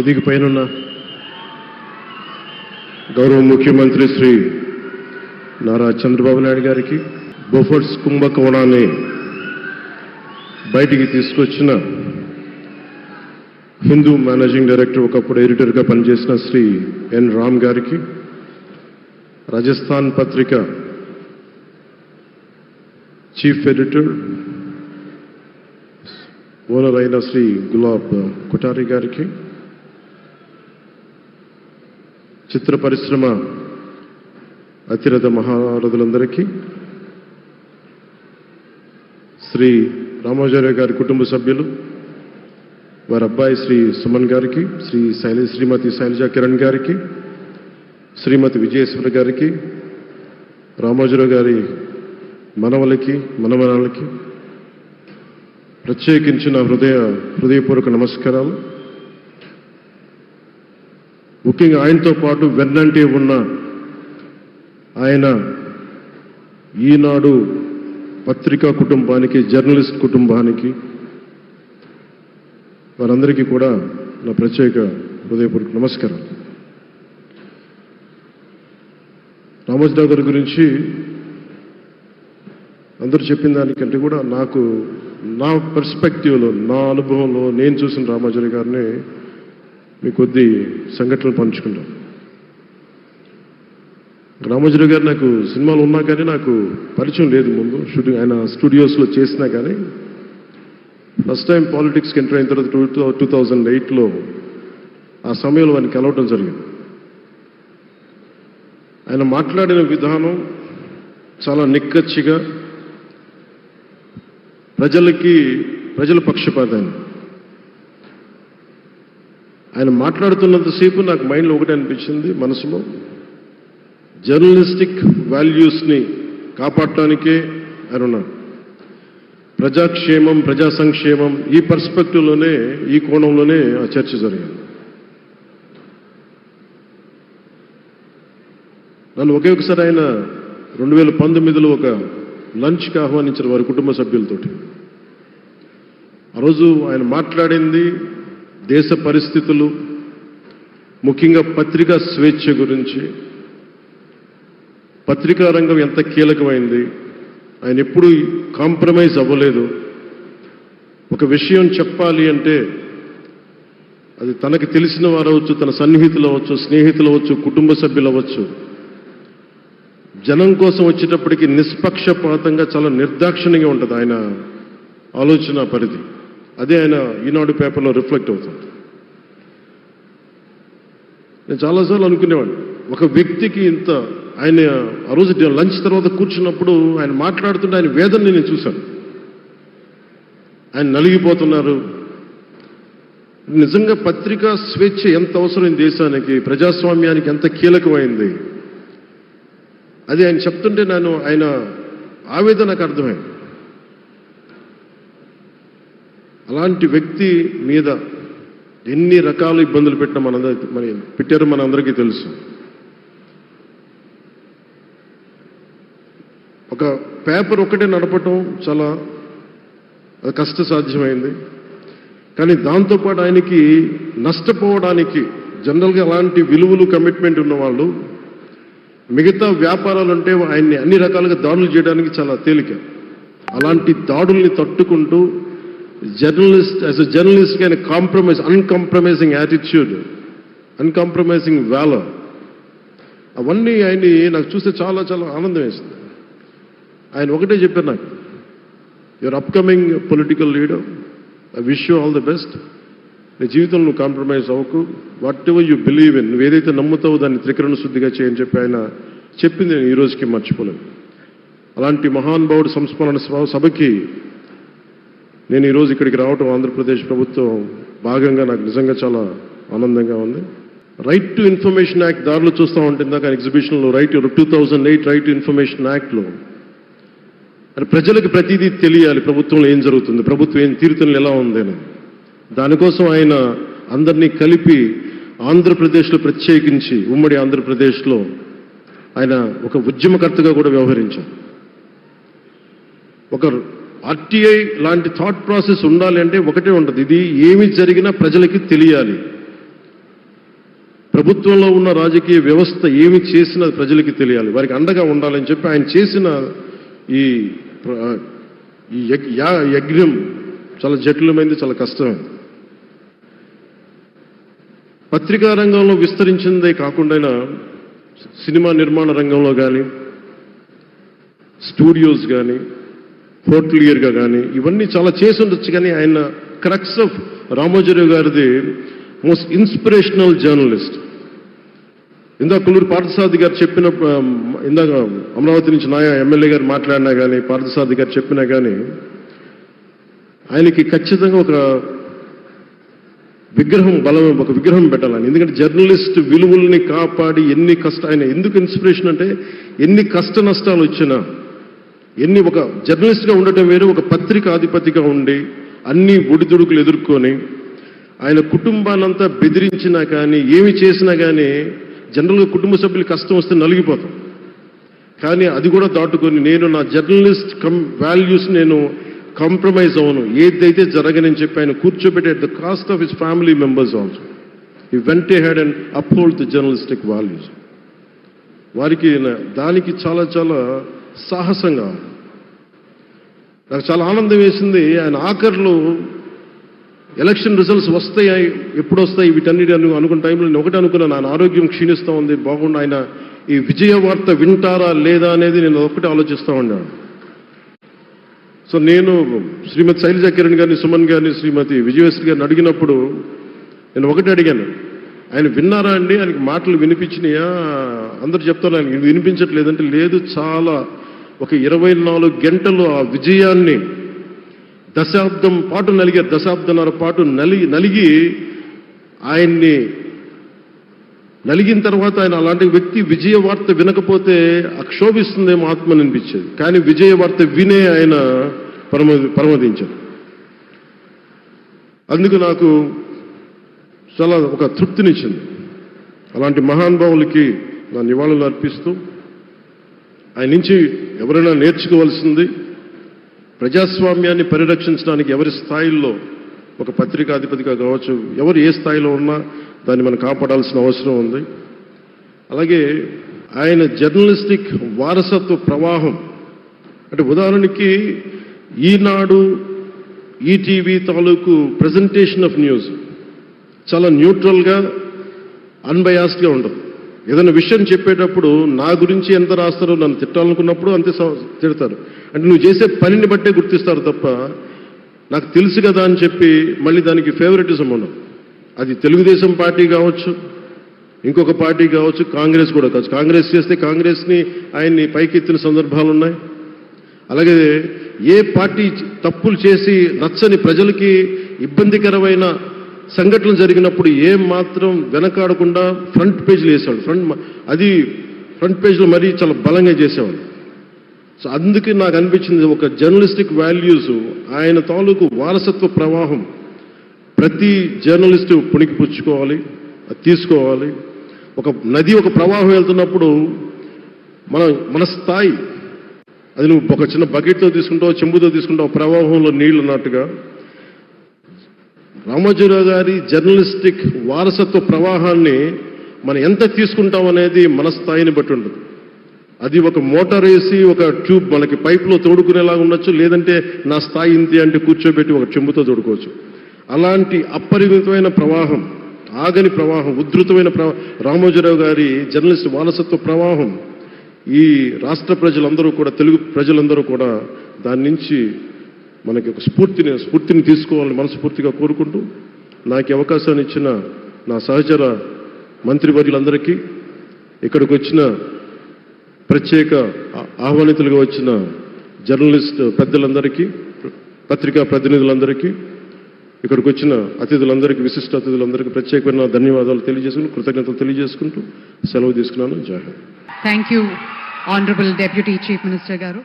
వేదిక పైనున్న గౌరవ ముఖ్యమంత్రి శ్రీ నారా చంద్రబాబు నాయుడు గారికి, బోఫర్స్ కుంభకోణాన్ని బయటికి తీసుకొచ్చిన హిందూ మేనేజింగ్ డైరెక్టర్, ఒకప్పుడు ఎడిటర్గా పనిచేసిన శ్రీ ఎన్ రామ్ గారికి, రాజస్థాన్ పత్రిక చీఫ్ ఎడిటర్ ఓనర్ అయిన శ్రీ గులాబ్ కొఠారి గారికి, చిత్ర పరిశ్రమ అతిరథ మహారథులందరికీ, శ్రీ రామోజీరావు గారి కుటుంబ సభ్యులు, వారి అబ్బాయి శ్రీ సుమన్ గారికి, శ్రీమతి శైలజా కిరణ్ గారికి, శ్రీమతి విజయేశ్వర గారికి, రామోజీరావు గారి మనవలకి మనమరాలకి ప్రత్యేకించిన హృదయపూర్వక నమస్కారాలు. ముఖ్యంగా ఆయనతో పాటు వెన్నంటే ఉన్న ఆయన ఈనాడు పత్రికా కుటుంబానికి, జర్నలిస్ట్ కుటుంబానికి, వారందరికీ కూడా నా ప్రత్యేక హృదయపూర్వక నమస్కారాలు. రామోజీరావు గారి గురించి అందరూ చెప్పిన దానికంటే కూడా నాకు నా పర్స్పెక్టివ్లో, నా అనుభవంలో నేను చూసిన రామోజీరావు గారిని మీ కొద్ది సంఘటనలు పంచుకుంటాను. రామోజీరావు గారు నాకు సినిమాలు ఉన్నా కానీ నాకు పరిచయం లేదు. ముందు షూటింగ్ ఆయన స్టూడియోస్లో చేసినా కానీ ఫస్ట్ టైం పాలిటిక్స్కి ఎంటర్ అయిన తర్వాత 2008లో ఆ సమయంలో ఆయన కలవటం జరిగింది. ఆయన మాట్లాడిన విధానం చాలా నిక్కచ్చిగా, ప్రజల పక్షపాతం. ఆయన మాట్లాడుతున్నంతసేపు నాకు మైండ్లో ఒకటే అనిపించింది, మనసులో జర్నలిస్టిక్ వాల్యూస్ని కాపాడటానికే ఆయన ఉన్నాడు. ప్రజాక్షేమం, ప్రజా సంక్షేమం, ఈ పర్స్పెక్టివ్లోనే, ఈ కోణంలోనే ఆ చర్చ జరిగింది. నన్ను ఒకే ఒకసారి ఆయన 2019లో ఒక లంచ్కి ఆహ్వానించారు వారి కుటుంబ సభ్యులతోటి. ఆ రోజు ఆయన మాట్లాడింది దేశ పరిస్థితులు, ముఖ్యంగా పత్రికా స్వేచ్ఛ గురించి, పత్రికా రంగం ఎంత కీలకమైంది, ఆయన ఎప్పుడూ కాంప్రమైజ్ అవ్వలేదు. ఒక విషయం చెప్పాలి అంటే అది తనకి తెలిసిన వారు అవ్వచ్చు, తన సన్నిహితులు అవ్వచ్చు, స్నేహితులు అవ్వచ్చు, కుటుంబ సభ్యులు అవ్వచ్చు, జనం కోసం వచ్చేటప్పటికి నిష్పక్షపాతంగా చాలా నిర్దాక్షిణ్యంగా ఉంటుంది ఆయన ఆలోచన పరిధి. అదే ఆయన ఈనాడు పేపర్లో రిఫ్లెక్ట్ అవుతుంది. నేను చాలాసార్లు అనుకునేవాడిని, ఒక వ్యక్తికి ఇంత, ఆయన ఆ రోజు లంచ్ తర్వాత కూర్చున్నప్పుడు ఆయన మాట్లాడుతుంటే ఆయన వేదనని నేను చూశాను. ఆయన నలిగిపోతున్నారు. నిజంగా పత్రికా స్వేచ్ఛ ఎంత అవసరం దేశానికి, ప్రజాస్వామ్యానికి ఎంత కీలకమైంది, అది ఆయన చెప్తుంటే ఆయన ఆవేదన నాకు అర్థమైంది. అలాంటి వ్యక్తి మీద ఎన్ని రకాల ఇబ్బందులు పెట్టారో మనందరికీ తెలుసు. ఒక పేపర్ ఒకటే నడపటం చాలా కష్టసాధ్యమైంది. కానీ దాంతోపాటు ఆయనకి నష్టపోవడానికి, జనరల్గా అలాంటి విలువలు, కమిట్మెంట్ ఉన్నవాళ్ళు మిగతా వ్యాపారాలు అంటే ఆయన్ని అన్ని రకాలుగా దాడులు చేయడానికి చాలా తేలిక. అలాంటి దాడుల్ని తట్టుకుంటూ యాజ్ అ జర్నలిస్ట్ ఆయన అన్కాంప్రమైజింగ్ యాటిట్యూడ్, అన్కాంప్రమైజింగ్ వాలర్, అవన్నీ ఆయన్ని నాకు చూస్తే చాలా చాలా ఆనందం వేసింది. ఆయన ఒకటే చెప్పారు నాకు, your upcoming political leader, I wish you all the best. నీ జీవితంలో నువ్వు కాంప్రమైజ్ అవ్వకు, what ever you believe in, నువ్వు ఏదైతే నమ్ముతావో దాన్ని త్రికరణ శుద్ధిగా చేయని చెప్పి ఆయన చెప్పింది నేను ఈ రోజుకి మర్చిపోలేను. అలాంటి మహానుభావుడు సంస్మరణ సభకి నేను ఈరోజు ఇక్కడికి రావటం ఆంధ్రప్రదేశ్ ప్రభుత్వం భాగంగా నాకు నిజంగా చాలా ఆనందంగా ఉంది. రైట్ టు ఇన్ఫర్మేషన్ యాక్ట్ దారిలో చూస్తూ ఉంటుంది దాకా ఎగ్జిబిషన్లో 2008 రైట్ టు ఇన్ఫర్మేషన్ యాక్ట్లో ప్రజలకు ప్రతిదీ తెలియాలి, ప్రభుత్వంలో ఏం జరుగుతుంది, ప్రభుత్వం ఏం తీరుతలు ఎలా ఉంది అని. దానికోసం ఆయన అందరినీ కలిపి ఆంధ్రప్రదేశ్లో, ప్రత్యేకించి ఉమ్మడి ఆంధ్రప్రదేశ్లో ఆయన ఒక ఉద్యమకర్తగా కూడా వ్యవహరించారు. ఒక ఆర్టీఐ లాంటి థాట్ ప్రాసెస్ ఉండాలి అంటే ఒకటే ఉంటుంది, ఇది ఏమి జరిగినా ప్రజలకి తెలియాలి. ప్రభుత్వంలో ఉన్న రాజకీయ వ్యవస్థ ఏమి చేసినా ప్రజలకి తెలియాలి, వారికి అండగా ఉండాలని చెప్పి ఆయన చేసిన ఈ యజ్ఞం చాలా జటిలమైంది, చాలా కష్టమైంది. పత్రికా రంగంలో విస్తరించిందే కాకుండా సినిమా నిర్మాణ రంగంలో కానీ, స్టూడియోస్ కానీ, హోటలియర్గా కానీ ఇవన్నీ చాలా చేసి ఉండొచ్చు. కానీ ఆయన క్రక్స్ ఆఫ్ రామోజీరావు గారిది మోస్ట్ ఇన్స్పిరేషనల్ జర్నలిస్ట్. ఇందాక కొల్లూరు పార్థసారథి గారు చెప్పిన, ఇందాక అమరావతి నుంచి నాయా ఎమ్మెల్యే గారు మాట్లాడినా కానీ, పార్థసారథి గారు చెప్పినా కానీ ఆయనకి ఖచ్చితంగా ఒక విగ్రహం పెట్టాలని. ఎందుకంటే జర్నలిస్ట్ విలువల్ని కాపాడి ఆయన ఎందుకు ఇన్స్పిరేషన్ అంటే ఎన్ని కష్ట నష్టాలు వచ్చినా, ఒక జర్నలిస్ట్గా ఉండటం వేరు, ఒక పత్రిక అధిపతిగా ఉండి అన్ని ఒడిదుడుకులు ఎదుర్కొని ఆయన కుటుంబాన్నంతా బెదిరించినా కానీ, ఏమి చేసినా కానీ జనరల్గా కుటుంబ సభ్యులు కష్టం వస్తే నలిగిపోతాం. కానీ అది కూడా దాటుకొని నేను నా జర్నలిస్ట్ వాల్యూస్ నేను కాంప్రమైజ్ అవ్వను, ఏదైతే జరగనని చెప్పి ఆయన కూర్చోబెట్టి at the cost of his family members also he vent ahead and uphold the journalistic values. వారికి దానికి చాలా చాలా సాహసంగా నాకు చాలా ఆనందం వేసింది. ఆయన ఆఖర్లో ఎలక్షన్ రిజల్ట్స్ వస్తాయి, ఎప్పుడు వస్తాయి వీటన్నిటి అనుకున్న టైంలో నేను ఒకటి అనుకున్నాను, ఆయన ఆరోగ్యం క్షీణిస్తూ ఉంది, బాగుండు, ఆయన ఈ విజయ వార్త వింటారా లేదా అనేది నేను ఒకటి ఆలోచిస్తూ ఉన్నాను. సో నేను శ్రీమతి శైలజా కిరణ్ గారిని, సుమన్ గారిని, శ్రీమతి విజయశ్రీ గారిని అడిగినప్పుడు నేను ఒకటి అడిగాను, ఆయన విన్నారా అండి, ఆయనకి మాటలు వినిపించినాయా? అందరూ చెప్తారు ఆయనకి వినిపించట్లేదంటే, లేదు, చాలా ఒక 24 గంటలు ఆ విజయాన్ని దశాబ్దం పాటు నలిగారు, దశాబ్దన్నర పాటు నలిగి ఆయన్ని నలిగిన తర్వాత ఆయన అలాంటి వ్యక్తి విజయ వార్త వినకపోతే అక్షోభిస్తుందేమో ఆత్మని అనిపించేది. కానీ విజయ వార్త వినే ఆయన పరమదించారు. అందుకు నాకు చాలా ఒక తృప్తినిచ్చింది. అలాంటి మహానుభావులకి నా నివాళులు అర్పిస్తూ ఆయన నుంచి ఎవరైనా నేర్చుకోవాల్సింది, ప్రజాస్వామ్యాన్ని పరిరక్షించడానికి ఎవరి స్థాయిల్లో, ఒక పత్రికాధిపతిగా కావచ్చు, ఎవరు ఏ స్థాయిలో ఉన్నా దాన్ని మనం కాపాడాల్సిన అవసరం ఉంది. అలాగే ఆయన జర్నలిస్టిక్ వారసత్వ ప్రవాహం అంటే ఉదాహరణకి ఈనాడు, ఈటీవీ తాలూకు ప్రజెంటేషన్ ఆఫ్ న్యూస్ చాలా న్యూట్రల్గా, అన్బయాస్డ్గా ఉండదు. ఏదైనా విషయం చెప్పేటప్పుడు నా గురించి ఎంత రాస్తారో, నన్ను తిట్టాలనుకున్నప్పుడు అంతే తిడతారు. అంటే నువ్వు చేసే పనిని బట్టే గుర్తిస్తారు తప్ప నాకు తెలుసు కదా అని చెప్పి మళ్ళీ దానికి ఫేవరెటిజం ఉండదు. అది తెలుగుదేశం పార్టీ కావచ్చు, ఇంకొక పార్టీ కావచ్చు, కాంగ్రెస్ కూడా కావచ్చు. కాంగ్రెస్ చేస్తే కాంగ్రెస్ని ఆయన్ని పైకెత్తిన సందర్భాలు ఉన్నాయి. అలాగే ఏ పార్టీ తప్పులు చేసి నచ్చని ప్రజలకి ఇబ్బందికరమైన సంఘటనలు జరిగినప్పుడు ఏం మాత్రం వెనకాడకుండా ఫ్రంట్ పేజీలు వేసేవాడు. ఫ్రంట్ పేజీలో మరీ చాలా బలంగా చేసేవాడు. సో అందుకే నాకు అనిపించింది ఒక జర్నలిస్టిక్ వాల్యూస్, ఆయన తాలూకు వారసత్వ ప్రవాహం ప్రతి జర్నలిస్టు పుణికి పుచ్చుకోవాలి, తీసుకోవాలి. ఒక నది ఒక ప్రవాహం వెళ్తున్నప్పుడు మన స్థాయి, అది నువ్వు ఒక చిన్న బకెట్తో తీసుకుంటావు, చెంబుతో తీసుకుంటావు, ప్రవాహంలో నీళ్ళు అన్నట్టుగా రామోజీరావు గారి జర్నలిస్టిక్ వారసత్వ ప్రవాహాన్ని మనం ఎంత తీసుకుంటాం అనేది మన స్థాయిని బట్టి ఉంటుంది. అది ఒక మోటార్ వేసి ఒక ట్యూబ్ మనకి పైప్లో తోడుకునేలాగా ఉండొచ్చు, లేదంటే నా స్థాయి ఇంతే అంటే కూర్చోబెట్టి ఒక చెంబుతో తోడుకోవచ్చు. అలాంటి అపరిమితమైన ప్రవాహం, ఆగని ప్రవాహం, ఉధృతమైన రామోజీరావు గారి జర్నలిస్ట్ వారసత్వ ప్రవాహం ఈ రాష్ట్ర ప్రజలందరూ కూడా, తెలుగు ప్రజలందరూ కూడా దాని నుంచి మనకి ఒక స్ఫూర్తిని తీసుకోవాలని మనస్ఫూర్తిగా కోరుకుంటూ, నాకు అవకాశాన్ని ఇచ్చిన నా సహచర మంత్రివర్యులందరికీ, ఇక్కడికి వచ్చిన ప్రత్యేక ఆహ్వానితులుగా వచ్చిన జర్నలిస్ట్ పెద్దలందరికీ, పత్రికా ప్రతినిధులందరికీ, ఇక్కడికి వచ్చిన అతిథులందరికీ, విశిష్ట అతిథులందరికీ ప్రత్యేకమైన ధన్యవాదాలు తెలియజేసుకుంటూ, కృతజ్ఞతలు తెలియజేసుకుంటూ సెలవు తీసుకున్నాను. జై Hind. Thank you honourable deputy chief minister గారు.